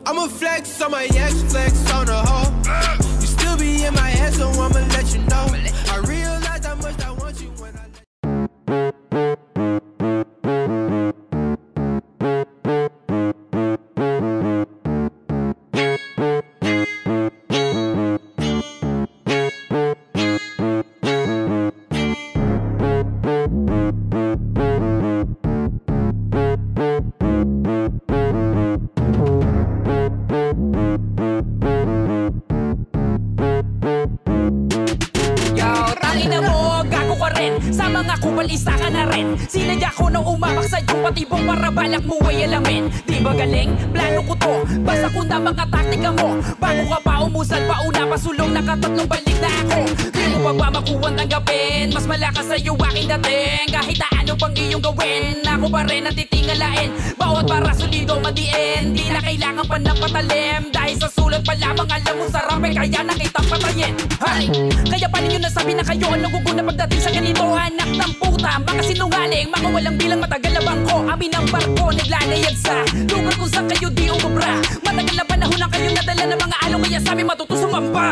I'ma flex on my ex, flex on the hoe. You still be in my head, so I'ma let you know. I realize how much I want you when I let sa mga kupal, isa ka na rin. Sinadya ko na umamak sa'yo, patibong para balak mo ay alamin. Di ba galing? Plano ko to, basta ko na mga taktika mo. Bago ka pa umusad, pauna pasulong, nakatatlong balik na ako. Di mo pa ba makuwang tanggapin? Mas malakas sa'yo aking dating. Kahit na ano pang iyong gawin, ako pa rin ang titingalain. Bawat para solido madiin, di na kailangan pa ng patalim. Dahil sa sulat pa lamang alam mo sarap, kaya na kitang patayin. Kaya pa ninyo nasabi na kayo ang naguguna pagdating sa ganito. Anak ng puta, mga sinungaling, mga walang bilang, matagal na bangko. Amin ang barko, naglalayag sa lugar kung saan kayo di umubra. Matagal na panahon lang kayo nadala ng mga along, kaya sa amin matutusumamba.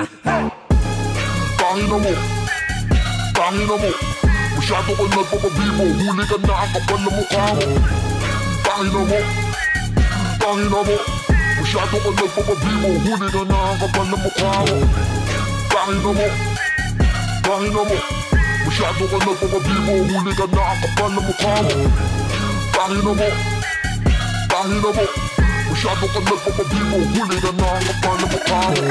Tangina mo, tangina mo, masyado ka nagpapabibo, huli ka na ang kapal na mukha mo. Tangina mo, tangina mo, masyado ka nagpapabibo, huli ka na ang kapal na mukha mo. Tangina mo, tangina mo, masyado ka nagpapabibo, huli ka na ang kapal na mukha mo. Tangina mo, tangina mo, masyado ka nagpapabibo, huli ka na ang kapal na mukha mo.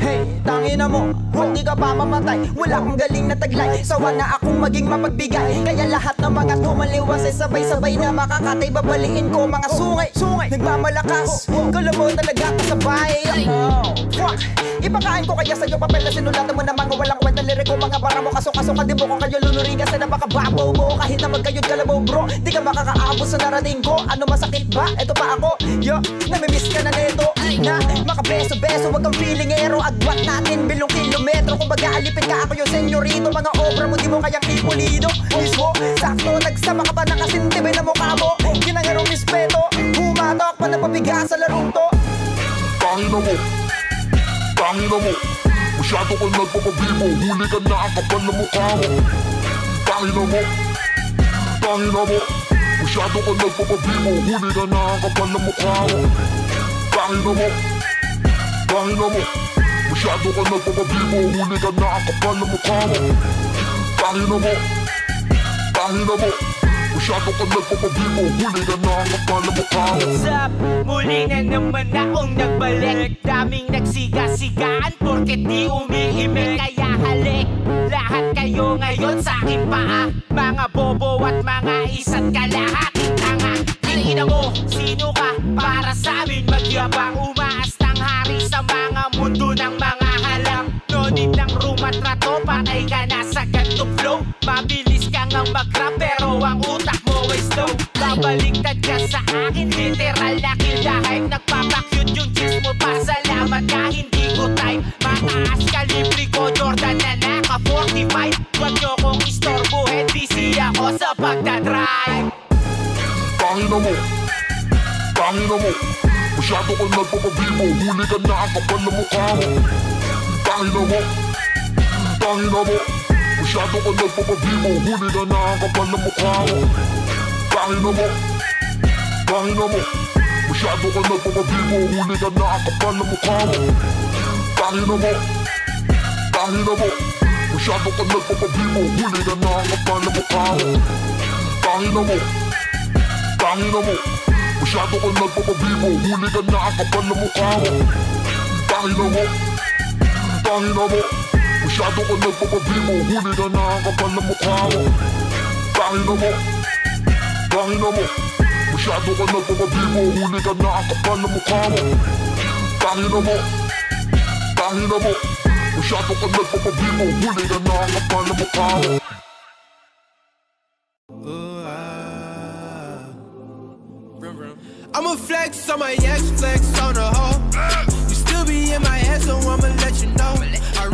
Hey, tangina mo, hindi ka pa mamatay, wala kang galing na taglay. Sawa na akong maging mapagbigay, kaya lahat ng mga tumaliwas ay sabay-sabay na makakatay. Babaliin ko mga sungay, nagmamalakas, kalabaw talaga kasabay. Fuck, ipakain ko kaya sa'yo papel na sinulatan mo na mga walang kwenta liriko. Mga bara mo kaso-kaso ka, di mo kung kayo lunurin kasi napakababaw mo. Kahit na magkayod kalabaw bro, di ka makakaabot sa narating ko. Ano masakit ba? Eto pa ako, yo, namimiss ka na neto. Na makabeso-beso, wag kang feelingero. Agwat natin bilong kilometro, kung baga alipin ka ako yung senyorito. Mga obra mo di mo kayang ipulido. Mismo, sakto, nagsama ka pa nakasintibay na mukha mo. Ginangarong respeto, humatok pa na pabiga sa larong to. Tangina mo, tangina mo, masyado ka nagpapabibo, huli ka na ang kapal na mukha mo. Tangina mo, tangina mo, masyado ka nagpapabibo, huli ka na ang kapal na mukha mo. Tangina mo, tangina mo, masyado ka nagpapabibo, huli ka na ang kapal na mukha mo. Tangina mo, tangina mo, masyado ka nagpapabibo, huli ka na ang kapal na mukha mo. What's up? Muli na naman akong nagbalik. Daming nagsiga-sigaan porket di umiimik. Kaya halik, lahat kayo ngayon sa aking paa. Mga bobo at mga isa't kalahating tanga. Tingnan mo, sino ka para sa amin magyabang? Umaastang hari sa mga mundo ng mga halang. No need ng rumatrato, patay ka na sa gantong flow. Mabilis ka ngang mag-rap pero ang utak mo ay slow. Babaliktad ka sa akin, literal na kill the hype. Nagpapakyut yung chicks mo, pasalamat ka, hindi ko type. Mataas kalibre ko, Jordan na naka 45. Huwag nyo kong istorbohin, busy ako sa pagdadrive. Tangina mo, tangina mo, masyado ka nagpapabibo, huli ka na ang kapal na mukha mo. Tangina mo, tangina mo, masyado ka nagpapabibo, huli ka na ang kapal na mukha mo. Tangina mo, tangina mo, masyado ka nagpapabibo, huli ka na ang kapal na mukha mo. Tangina mo, tangina mo, masyado ka nagpapabibo, huli ka na ang kapal na mukha mo. Tangina mo, tangina mo, masyado ka nagpapabibo, huli ka na ang kapal na mukha mo. Tangina mo, tangina mo, masyado ka nagpapabibo, huli ka na ang kapal na mukha mo. Tangina mo, tangina mo, masyado ka nagpapabibo, huli ka na ang kapal na mukha mo. Tangina mo, tangina mo, masyado ka nagpapabibo, huli ka na ang kapal na mukha mo. I'ma flex on my ex, flex on the hoe. You still be in my head, so I'ma let you know. I